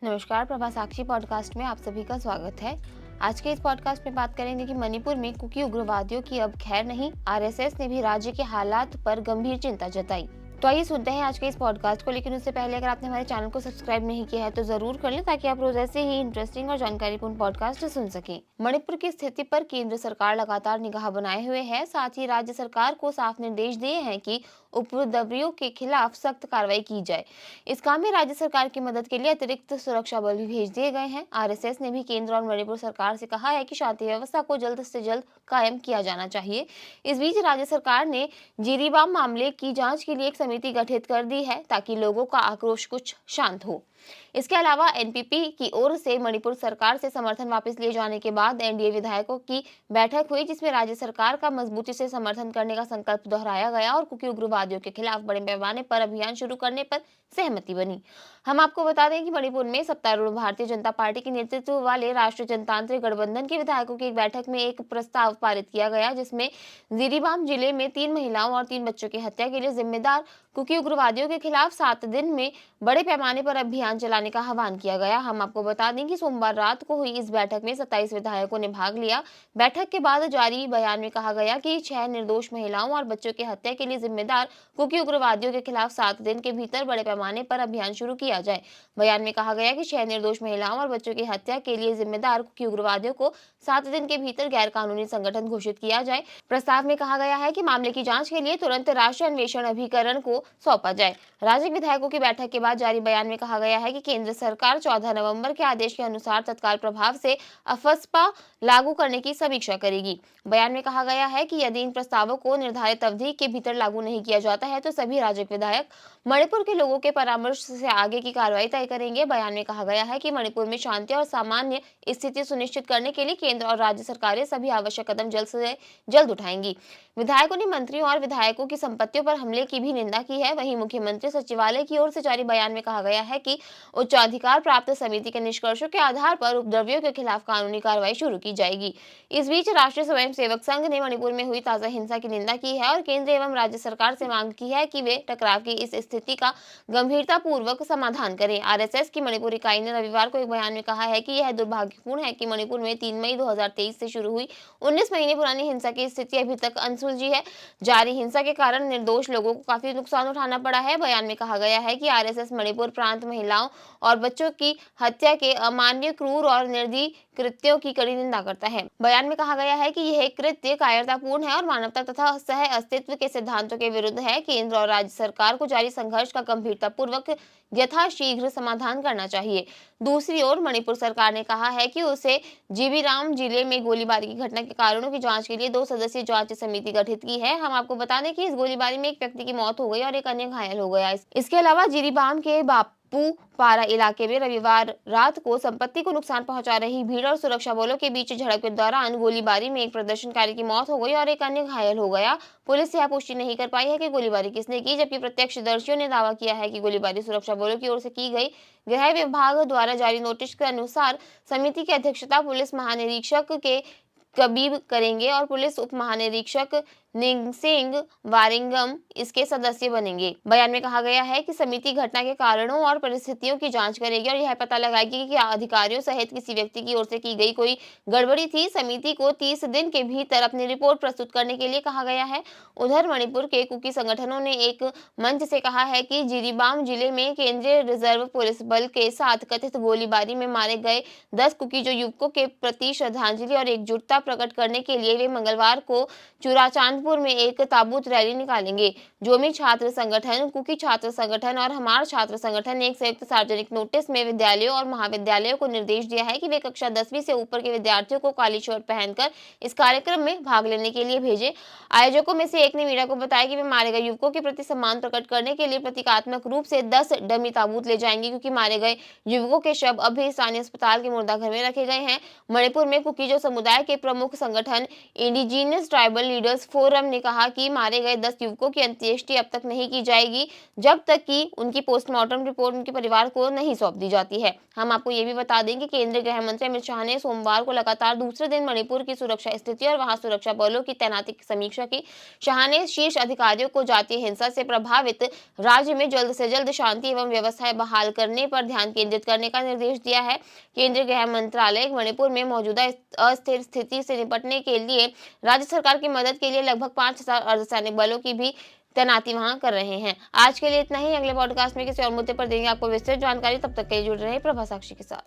नमस्कार, प्रभा साक्षी पॉडकास्ट में आप सभी का स्वागत है। आज के इस पॉडकास्ट में बात करेंगे कि मणिपुर में कुकी उग्रवादियों की अब खैर नहीं, आरएसएस ने भी राज्य के हालात पर गंभीर चिंता जताई। तो आइए सुनते हैं आज के इस पॉडकास्ट को, लेकिन उससे पहले अगर आपने हमारे चैनल को सब्सक्राइब नहीं किया है तो जरूर कर लें ताकि आप रोज ऐसे ही इंटरेस्टिंग और जानकारीपूर्ण पॉडकास्ट सुन सकें। मणिपुर की स्थिति पर केंद्र सरकार लगातार निगाह बनाए हुए है। साथ ही राज्य सरकार को साफ निर्देश दिए हैं कि उपद्रवियों के खिलाफ सख्त कार्रवाई की जाए। इस काम में राज्य सरकार की मदद के लिए अतिरिक्त सुरक्षा बल भी भेज दिए गए हैं। आरएसएस ने भी केंद्र और मणिपुर सरकार से कहा है कि शांति व्यवस्था को जल्द से जल्द कायम किया जाना चाहिए। इस बीच राज्य सरकार ने जिरीबाम मामले की जांच के लिए एक समिति गठित कर दी है ताकि लोगों का आक्रोश कुछ शांत हो। इसके अलावा एनपीपी की ओर से मणिपुर सरकार से समर्थन वापस लिए जाने के बाद एनडीए विधायकों की बैठक हुई, जिसमें राज्य सरकार का मजबूती से समर्थन करने का संकल्प दोहराया गया और कुकी उग्रवादियों के खिलाफ बड़े पैमाने पर अभियान शुरू करने पर सहमति बनी। हम आपको बता दें कि मणिपुर में सत्तारूढ़ भारतीय जनता पार्टी के नेतृत्व वाले राष्ट्रीय जनतांत्रिक गठबंधन के विधायकों की एक बैठक में एक प्रस्ताव पारित किया गया, जिसमें जिरीबाम जिले में 3 महिलाओं और 3 बच्चों की हत्या के लिए जिम्मेदार कुकी उग्रवादियों के खिलाफ 7 दिन में बड़े पैमाने पर अभियान चलाने का आह्वान किया गया। हम आपको बता दें कि सोमवार रात को हुई इस बैठक में 27 विधायकों ने भाग लिया। बैठक के बाद जारी बयान में कहा गया कि 6 निर्दोष महिलाओं और बच्चों की हत्या के लिए जिम्मेदार कुकी उग्रवादियों के खिलाफ 7 दिन के भीतर बड़े पैमाने पर अभियान शुरू किया जाए। बयान में कहा गया कि 6 निर्दोष महिलाओं और बच्चों की हत्या के लिए जिम्मेदार कुकी उग्रवादियों को 7 दिन के भीतर गैर कानूनी संगठन घोषित किया जाए। प्रस्ताव में कहा गया है कि मामले की जांच के लिए तुरंत राष्ट्रीय अन्वेषण अभिकरण को सौंपा जाए। राज्य विधायकों की बैठक के बाद जारी बयान में कहा गया है कि केंद्र सरकार 14 नवंबर के आदेश के अनुसार तत्काल प्रभाव से अफस्पा लागू करने की समीक्षा करेगी। बयान में कहा गया है कि यदि इन प्रस्तावों को निर्धारित अवधि के भीतर लागू नहीं किया जाता है तो सभी राज्य विधायक मणिपुर के लोगों के परामर्श से आगे की कार्रवाई तय करेंगे। बयान में कहा गया है कि मणिपुर में शांति और सामान्य स्थिति सुनिश्चित करने के लिए केंद्र और राज्य सरकारें सभी आवश्यक कदम जल्द से जल्द उठाएंगी। विधायकों ने मंत्रियों और विधायकों की संपत्तियों पर हमले की भी निंदा की है। वहीं मुख्यमंत्री सचिवालय की ओर से जारी बयान में कहा गया है कि उच्चाधिकार प्राप्त समिति के निष्कर्षों के आधार पर उपद्रवियों के खिलाफ कानूनी कार्रवाई शुरू की जाएगी। इस बीच राष्ट्रीय स्वयंसेवक संघ ने मणिपुर में हुई ताजा हिंसा की निंदा की है और केंद्र एवं राज्य सरकार से मांग की है कि वे टकराव की इस स्थिति का गंभीरता पूर्वक समाधान करें। आरएसएस की मणिपुर इकाई ने रविवार को एक बयान में कहा है कि यह दुर्भाग्यपूर्ण है कि मणिपुर में 3 मई 2023 से शुरू हुई 19 महीने पुरानी हिंसा की स्थिति अभी तक अनसुलझी है। जारी हिंसा के कारण निर्दोष लोगों को काफी नुकसान उठाना पड़ा है। बयान में कहा गया है कि आरएसएस मणिपुर प्रांत महिलाओं और बच्चों की हत्या के अमान्य, क्रूर और निर्दयी कृत्यों की कड़ी निंदा करता है। बयान में कहा गया है कि यह कृत्य कायरतापूर्ण है और मानवता तथा सह अस्तित्व के सिद्धांतों के विरुद्ध है। केंद्र और राज्य सरकार को जारी संघर्ष का गंभीरतापूर्वक यथाशीघ्र समाधान करना चाहिए। दूसरी ओर मणिपुर सरकार ने कहा है कि उसे जीबीराम जिले में गोलीबारी की घटना के कारणों की जांच के लिए 2 सदस्यीय जांच समिति गठित की है। हम आपको बता दें कि इस गोलीबारी में एक व्यक्ति की मौत हो गई और एक अन्य घायल हो गया। इसके अलावा जिरीबाम के पारा इलाके में रविवार रात को संपत्ति को नुकसान पहुंचा रही भीड़ और सुरक्षा बलों के बीच झड़प के दौरान गोलीबारी में एक प्रदर्शनकारी की मौत हो गई और एक अन्य घायल हो गया। पुलिस यह पुष्टि नहीं कर पाई है कि गोलीबारी किसने की, जबकि प्रत्यक्षदर्शियों ने दावा किया है कि गोलीबारी सुरक्षा बलों की ओर से की गई। गृह विभाग द्वारा जारी नोटिस के अनुसार समिति की अध्यक्षता पुलिस महानिरीक्षक के कबीब करेंगे और पुलिस उप महानिरीक्षक निंगसेंग वारिंगम इसके सदस्य बनेंगे। बयान में कहा गया है कि समिति घटना के कारणों और परिस्थितियों की जांच करेगी और यह पता लगाएगी कि अधिकारियों सहित किसी व्यक्ति की ओर से की गई कोई गड़बड़ी थी। समिति को 30 दिन के भीतर अपनी रिपोर्ट प्रस्तुत करने के लिए कहा गया है। उधर मणिपुर के कुकी संगठनों ने एक मंच से कहा है कि जिरीबाम जिले में केंद्रीय रिजर्व पुलिस बल के साथ कथित गोलीबारी में मारे गए 10 कुकी जो युवकों के प्रति श्रद्धांजलि और एकजुटता प्रकट करने के लिए वे मंगलवार को चुराचांदपुर में एक ताबूत रैली निकालेंगे। जोमी छात्र संगठन, कुकी छात्र संगठन और हमार छात्र संगठन ने एक संयुक्त सार्वजनिक नोटिस में विद्यालयों और महाविद्यालयों को निर्देश दिया है कि वे कक्षा 10वीं से ऊपर के विद्यार्थियों को काली शर्ट पहनकर इस कार्यक्रम में भाग लेने के लिए भेजे। आयोजकों में से एक ने मीडिया को बताया कि वे मारे गए युवकों के प्रति सम्मान प्रकट करने के लिए प्रतीकात्मक रूप से 10 डमी ताबूत ले जाएंगे, क्योंकि मारे गए युवकों के शव अभी स्थानीय अस्पताल के मुर्दाघर में रखे गए हैं। मणिपुर में कुकी जो समुदाय के प्रमुख संगठन indigenous tribal leaders forum Khurram ने कहा कि मारे गए 10 युवकों की अंत्येष्टि अब तक नहीं की जाएगी जब तक कि उनकी पोस्टमार्टम रिपोर्ट उनके परिवार को नहीं सौंप दी जाती है। हम आपको ये भी बता दें कि केंद्रीय गृह मंत्री अमित शाह ने सोमवार को लगातार दूसरे दिन मणिपुर की सुरक्षा स्थिति और वहां सुरक्षा बलों की तैनाती की समीक्षा की। शाह ने शीर्ष अधिकारियों को जातीय हिंसा से प्रभावित राज्य में जल्द से जल्द शांति एवं व्यवस्थाएं बहाल करने पर ध्यान केंद्रित करने का निर्देश दिया है। केंद्रीय गृह मंत्रालय मणिपुर में मौजूदा अस्थिर स्थिति से निपटने के लिए राज्य सरकार की मदद के लिए लगभग 5,000 अर्धसैनिक बलों की भी तैनाती वहां कर रहे हैं। आज के लिए इतना ही। अगले पॉडकास्ट में किसी और मुद्दे पर देंगे आपको विस्तृत जानकारी। तब तक के लिए जुड़े रहे प्रभा साक्षी के साथ।